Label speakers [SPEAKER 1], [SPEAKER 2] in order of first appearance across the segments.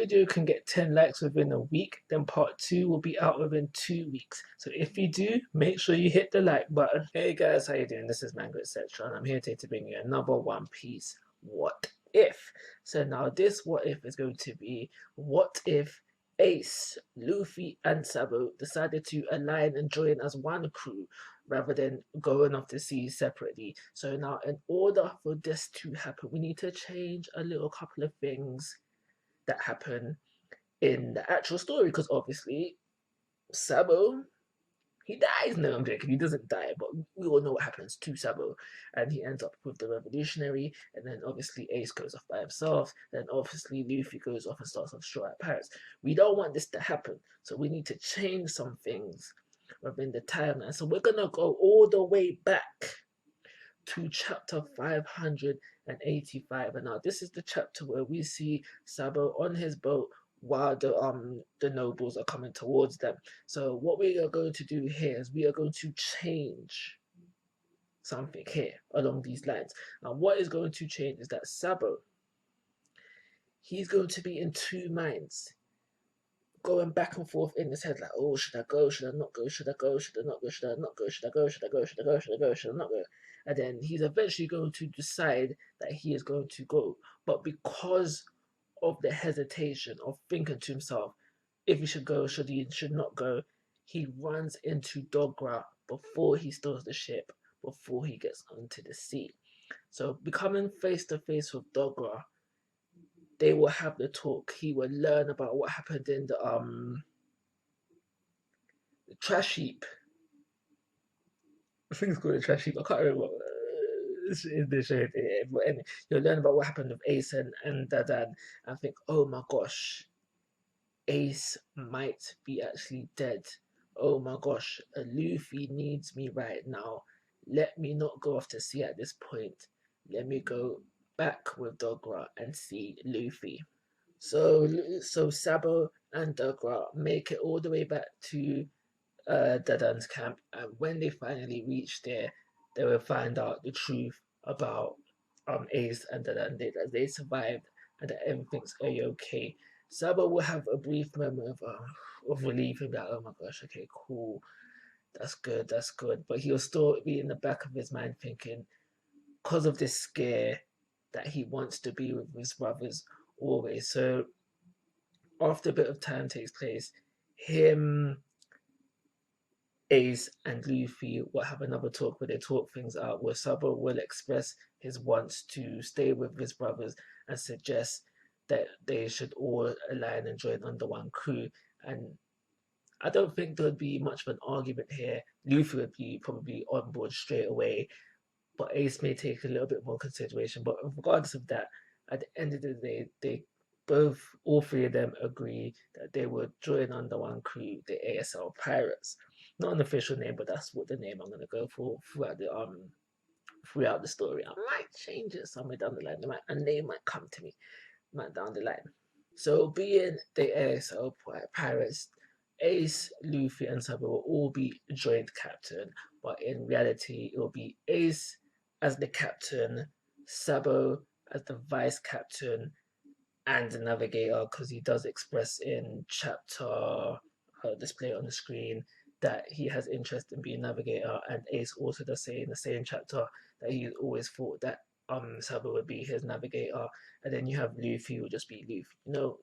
[SPEAKER 1] video can get 10 likes within a week, then part 2 will be out within 2 weeks. So if you do, make sure you hit the like button. Hey guys, how you doing? This is Manga, etc. And I'm here today to bring you another One Piece What If. So now this What If is going to be, what if Ace, Luffy and Sabo decided to align and join as one crew rather than going off to sea separately. So now in order for this to happen, we need to change a little couple of things that happen in the actual story, because obviously Sabo, he dies. No, I'm joking. He doesn't die, but we all know what happens to Sabo, and he ends up with the revolutionary. And then obviously Ace goes off by himself. Then obviously Luffy goes off and starts on Straw Hat Pirates. We don't want this to happen, so we need to change some things within the timeline. So we're gonna go all the way back to chapter 585, and now this is the chapter where we see Sabo on his boat while the nobles are coming towards them. So what we are going to do here is we are going to change something here along these lines. And what is going to change is that Sabo, he's going to be in two minds, going back and forth in his head, like, oh, should I go? Should I not go? Should I go? Should I not go? Should I not go? Should I go? Should I go? Should I go? Should I go? Should I not go? And then he's eventually going to decide that he is going to go. But because of the hesitation of thinking to himself if he should go, should he should not go, he runs into Dogra before he steals the ship, before he gets onto the sea. So becoming face to face with Dogra, they will have the talk. He will learn about what happened in the trash heap. I think it's called the trash heap. I can't remember what in the show. But anyway, you'll learn about what happened with Ace and Dadan, and think, oh my gosh, Ace might be actually dead. Oh my gosh, Luffy needs me right now. Let me not go off to sea at this point. Let me go back with Dogra and see Luffy. So Sabo and Dogra make it all the way back to Dadan's camp, and when they finally reach there, they will find out the truth about Ace and Dadan. They survived and that everything's okay. Sabo will have a brief moment of relief and be like, oh my gosh, okay, cool, that's good. But he'll still be in the back of his mind thinking, because of this scare, that he wants to be with his brothers always. So after a bit of time takes place, him, Ace and Luffy will have another talk where they talk things out, where Sabo will express his wants to stay with his brothers and suggest that they should all align and join under one crew. And I don't think there would be much of an argument here. Luffy would be probably on board straight away, but Ace may take a little bit more consideration. But regardless of that, at the end of the day, all three of them agree that they would join under one crew, the ASL Pirates. Not an official name, but that's what the name I'm gonna go for throughout the story. I might change it somewhere down the line. A name might come to me down the line. So being the ASL Pirates, Ace, Luffy, and Sabo will all be joint captain, but in reality, it will be Ace as the captain, Sabo as the vice captain, and the navigator, because he does express in chapter display on the screen that he has interest in being navigator, and Ace also does say in the same chapter that he always thought that Sabo would be his navigator, and then you have Luffy will just be Luffy. You know,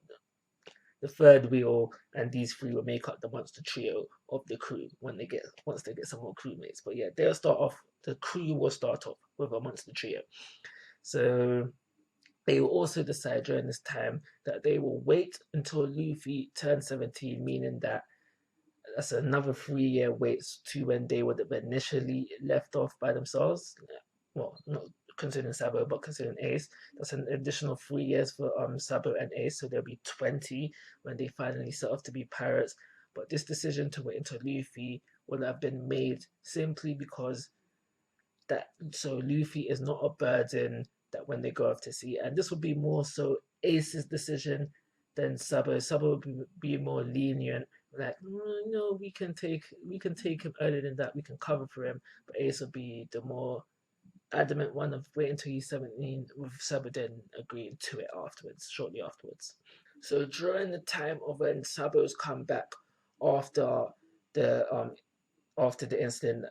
[SPEAKER 1] the third wheel, and these three will make up the monster trio of the crew once they get some more crewmates. But yeah, they'll start off. The crew will start off with a monster trio. So they will also decide during this time that they will wait until Luffy turns 17, meaning that that's another 3-year wait to when they would have initially left off by themselves. Well, not considering Sabo, but considering Ace, that's an additional 3 years for Sabo and Ace, so they'll be 20 when they finally set off to be pirates. But this decision to wait until Luffy will have been made simply because Luffy is not a burden that when they go off to sea, and this would be more so Ace's decision than Sabo. Sabo would be more lenient, like, no, we can take him earlier than that, we can cover for him. But Ace would be the more adamant one of wait until he's 17, with Sabo then agreeing to it afterwards, shortly afterwards. So during the time of when Sabo's come back after the incident,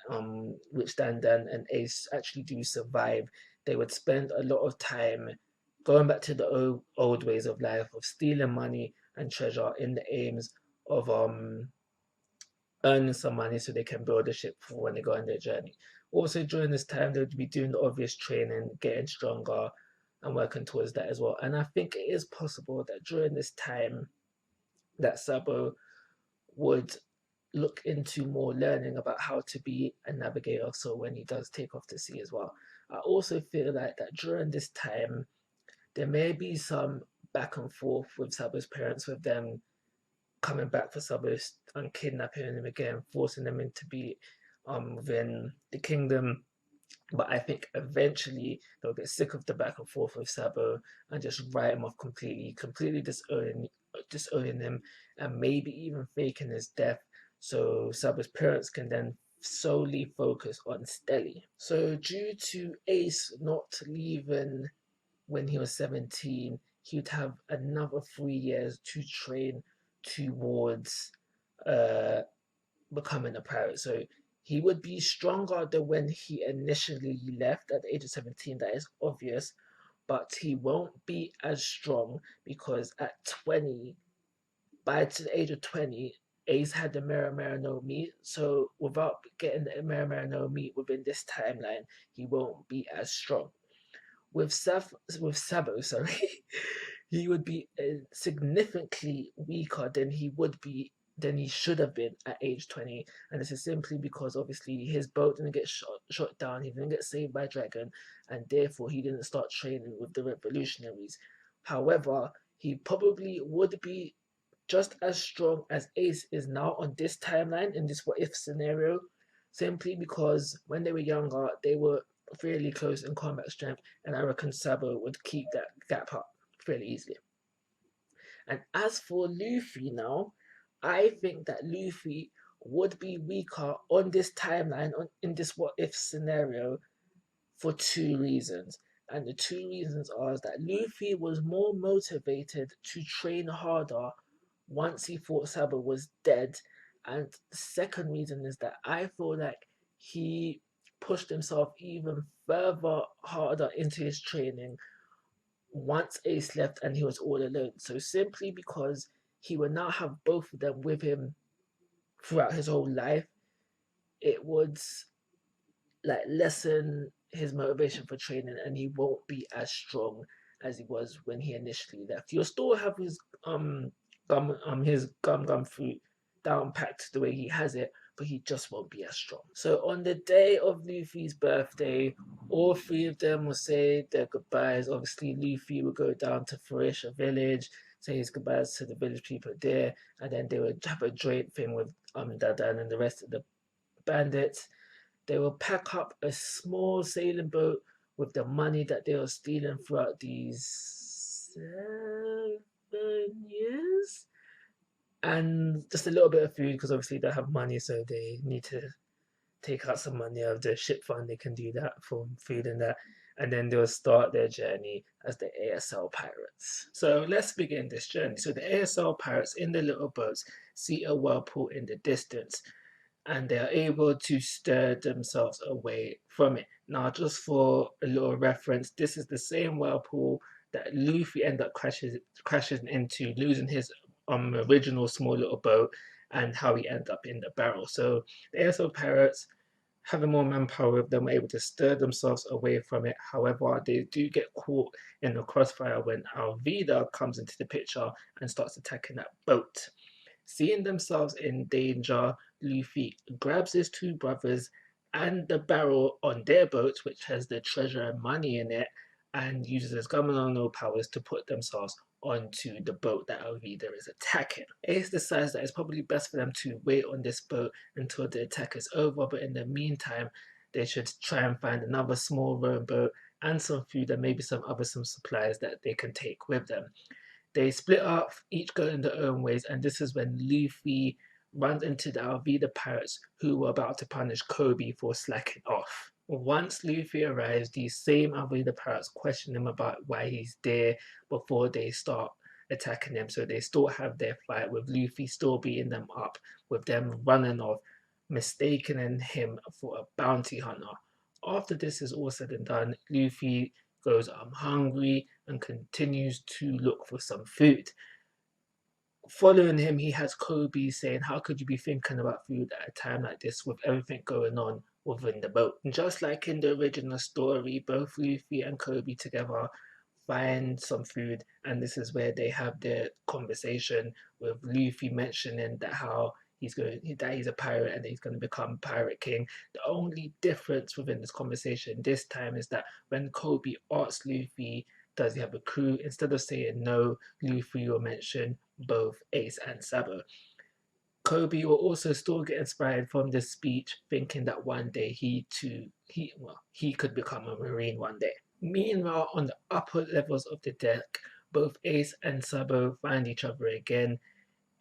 [SPEAKER 1] which Dan and Ace actually do survive, they would spend a lot of time going back to the old ways of life of stealing money and treasure in the aims of earning some money so they can build a ship for when they go on their journey. Also, during this time, they would be doing the obvious training, getting stronger, and working towards that as well. And I think it is possible that during this time, that Sabo would look into more learning about how to be a navigator. So when he does take off to sea as well, I also feel like that during this time, there may be some back and forth with Sabo's parents, with them coming back for Sabo's and kidnapping him again, forcing them into be within the kingdom. But I think eventually they'll get sick of the back and forth with Sabo and just write him off completely, completely disowning him, and maybe even faking his death, so Sabo's parents can then solely focus on Stelly. So due to Ace not leaving when he was 17, he would have another 3 years to train towards uh, becoming a pirate. So he would be stronger than when he initially left at the age of 17. That is obvious, but he won't be as strong because at 20, by the age of 20, Ace had the Mera no meat. So without getting the Mera no meat within this timeline, he won't be as strong. With Sabo, sorry, he would be significantly weaker than he should have been at age 20. And this is simply because obviously his boat didn't get shot down, he didn't get saved by Dragon, and therefore he didn't start training with the revolutionaries. However, he probably would be just as strong as Ace is now on this timeline in this what if scenario, simply because when they were younger, they were fairly close in combat strength, and I reckon Sabo would keep that gap up fairly easily. And as for Luffy now, I think that Luffy would be weaker on this timeline, in this what if scenario, for two reasons. And the two reasons are that Luffy was more motivated to train harder once he thought Sabo was dead. And the second reason is that I feel like he pushed himself even further harder into his training once Ace left and he was all alone. So simply because he would now have both of them with him throughout his whole life, it would like lessen his motivation for training, and he won't be as strong as he was when he initially left. He'll still have his gum fruit down packed the way he has it, but he just won't be as strong. So on the day of Luffy's birthday, all three of them will say their goodbyes. Obviously, Luffy will go down to Furisha village, say his goodbyes to the village people there, and then they would have a joint thing with Dadan and the rest of the bandits. They will pack up a small sailing boat with the money that they were stealing throughout these 7 years, and just a little bit of food because obviously they have money, so they need to take out some money out of the ship fund. They can do that for food and that, and then they'll start their journey as the ASL pirates. So let's begin this journey. So the ASL pirates in the little boats see a whirlpool in the distance, and they are able to stir themselves away from it. Now, just for a little reference, this is the same whirlpool that Luffy ended up crashing into, losing his original small little boat, and how he ended up in the barrel. So the ASO pirates, having more manpower with them, were able to stir themselves away from it. However, they do get caught in the crossfire when Alvida comes into the picture and starts attacking that boat. Seeing themselves in danger, Luffy grabs his two brothers and the barrel on their boat, which has the treasure and money in it, and uses his Gamonano powers to put themselves onto the boat that Alvida is attacking. Ace decides that it's probably best for them to wait on this boat until the attack is over, but in the meantime, they should try and find another small rowboat and some food and maybe some supplies that they can take with them. They split up, each going their own ways, and this is when Luffy runs into the Alvida pirates who were about to punish Kobe for slacking off. Once Luffy arrives, these same Alvida pirates question him about why he's there before they start attacking them. So they still have their fight with Luffy still beating them up, with them running off, mistaking him for a bounty hunter. After this is all said and done, Luffy goes, I'm hungry, and continues to look for some food. Following him, he has Kobe saying, how could you be thinking about food at a time like this with everything going on within the boat? And just like in the original story, both Luffy and Kobe together find some food, and this is where they have their conversation with Luffy mentioning that how he's a pirate and he's going to become Pirate King. The only difference within this conversation this time is that when Kobe asks Luffy, does he have a crew? Instead of saying no, Luffy will mention both Ace and Sabo. Kobe will also still get inspired from this speech, thinking that one day he could become a Marine one day. Meanwhile, on the upper levels of the deck, both Ace and Sabo find each other again.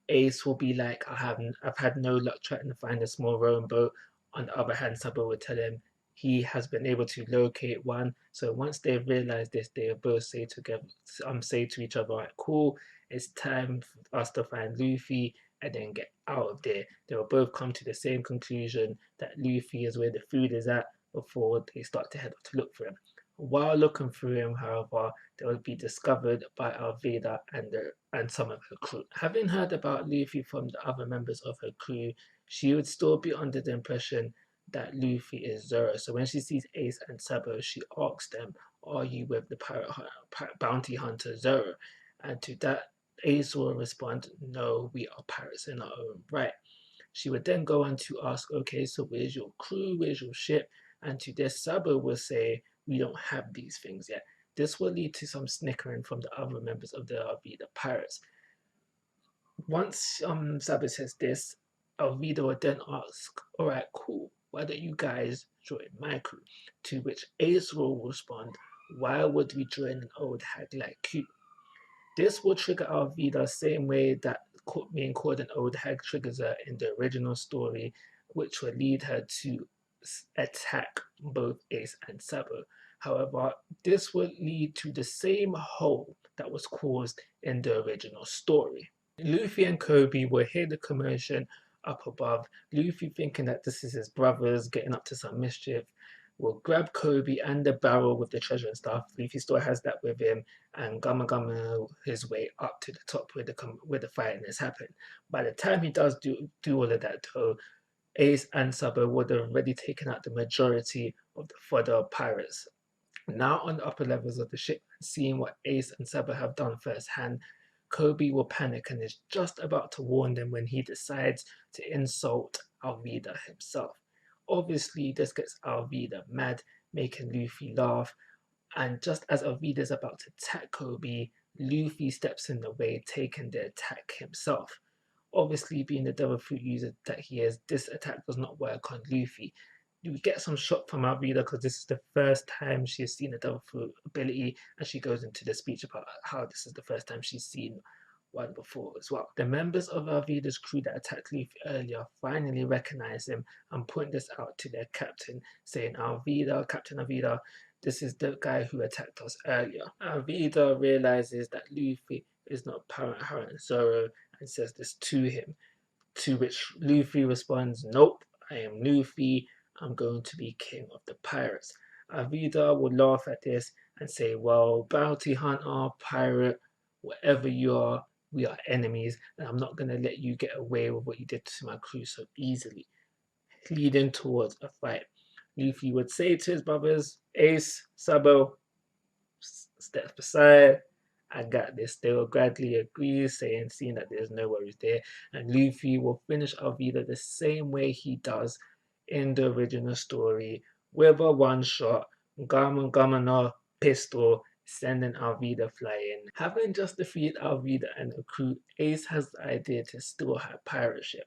[SPEAKER 1] Ace will be like, I've had no luck trying to find a small rowing boat. On the other hand, Sabo will tell him he has been able to locate one. So once they realize this, they both say to each other, right, cool, it's time for us to find Luffy and then get out of there. They will both come to the same conclusion that Luffy is where the food is at before they start to head off to look for him. While looking for him, however, they will be discovered by Alvida and some of her crew. Having heard about Luffy from the other members of her crew, she would still be under the impression that Luffy is Zoro. So when she sees Ace and Sabo, she asks them, are you with the bounty hunter Zoro? And to that, Ace will respond, no, we are pirates in our own right. She would then go on to ask, okay, so where's your crew? Where's your ship? And to this, Sabo will say, we don't have these things yet. This will lead to some snickering from the other members of the Alvida pirates. Once Sabo says this, Alvida would then ask, all right, cool, why don't you guys join my crew? To which Ace will respond, why would we join an old hag like you? This will trigger Alvida same way that being called an old hag triggers her in the original story, which will lead her to attack both Ace and Sabo. However, this will lead to the same hole that was caused in the original story. Luffy and Kobe will hear the commotion up above. Luffy, thinking that this is his brothers getting up to some mischief, will grab Kobe and the barrel with the treasure and stuff. Luffy still has that with him, and Gama his way up to the top where the fighting has happened. By the time he does do all of that, though, Ace and Sabo would have already taken out the majority of the fodder pirates. Now on the upper levels of the ship, seeing what Ace and Sabo have done firsthand, Kobe will panic and is just about to warn them when he decides to insult Alvida himself. Obviously, this gets Alvida mad, making Luffy laugh, and just as Alvida is about to attack Kobe, Luffy steps in the way, taking the attack himself. Obviously, being the devil fruit user that he is, this attack does not work on Luffy. We get some shock from Alvida because this is the first time she has seen a devil fruit ability, and she goes into the speech about how this is the first time she's seen one before as well. The members of Alvida's crew that attacked Luffy earlier finally recognize him and point this out to their captain, saying, Alvida, Captain Alvida, this is the guy who attacked us earlier. Alvida realizes that Luffy is not Pirate Zoro and says this to him, to which Luffy responds, nope, I am Luffy, I'm going to be king of the pirates. Alvida would laugh at this and say, well, bounty hunter, pirate, whatever you are, we are enemies, and I'm not going to let you get away with what you did to my crew so easily, leading towards a fight. Luffy would say to his brothers, Ace, Sabo, step aside, I got this. They will gladly agree, seeing that there's no worries there. And Luffy will finish Alvida the same way he does in the original story, with a one shot, Gama no pistol, sending Alvida flying. Having just defeated Alvida and the crew, Ace has the idea to steal her pirate ship.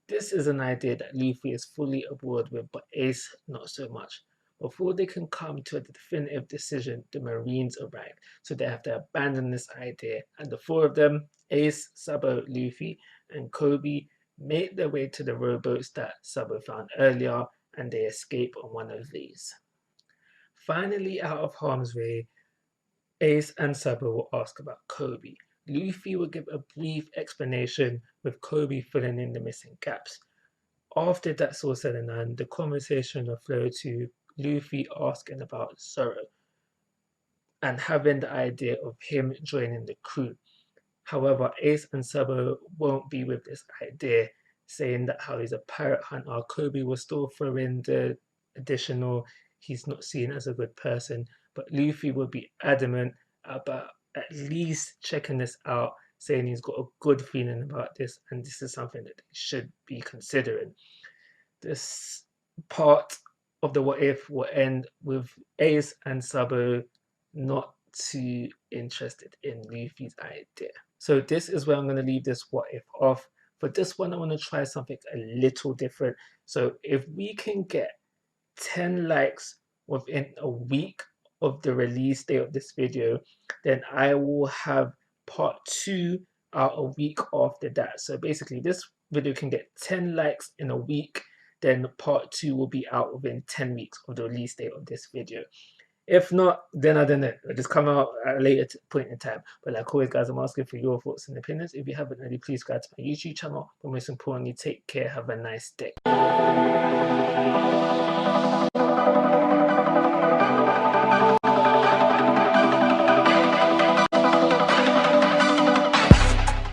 [SPEAKER 1] This is an idea that Luffy is fully aboard with, but Ace not so much. Before they can come to a definitive decision, the Marines arrive, so they have to abandon this idea, and the four of them, Ace, Sabo, Luffy, and Kobe, make their way to the rowboats that Sabo found earlier, and they escape on one of these. Finally out of harm's way, Ace and Sabo will ask about Kobe. Luffy would give a brief explanation with Kobe filling in the missing gaps. After that's all said and done, the conversation will flow to Luffy asking about Zoro and having the idea of him joining the crew. However, Ace and Sabo won't be with this idea, saying that how he's a pirate hunter. Kobe will still throw in the additional, he's not seen as a good person, but Luffy will be adamant about at least checking this out, saying he's got a good feeling about this, and this is something that they should be considering. This part of the what if will end with Ace and Sabo not too interested in Luffy's idea. So this is where I'm going to leave this what if off. For this one, I want to try something a little different. So if we can get 10 likes within a week of the release date of this video, then I will have part 2 out a week after that. So basically this video can get 10 likes in a week, then part 2 will be out within 10 weeks of the release date of this video. If not, then I don't know. It'll just come out at a later point in time. But like always, guys, I'm asking for your thoughts and opinions. If you haven't already, please subscribe to my YouTube channel. But most importantly, take care. Have a nice day.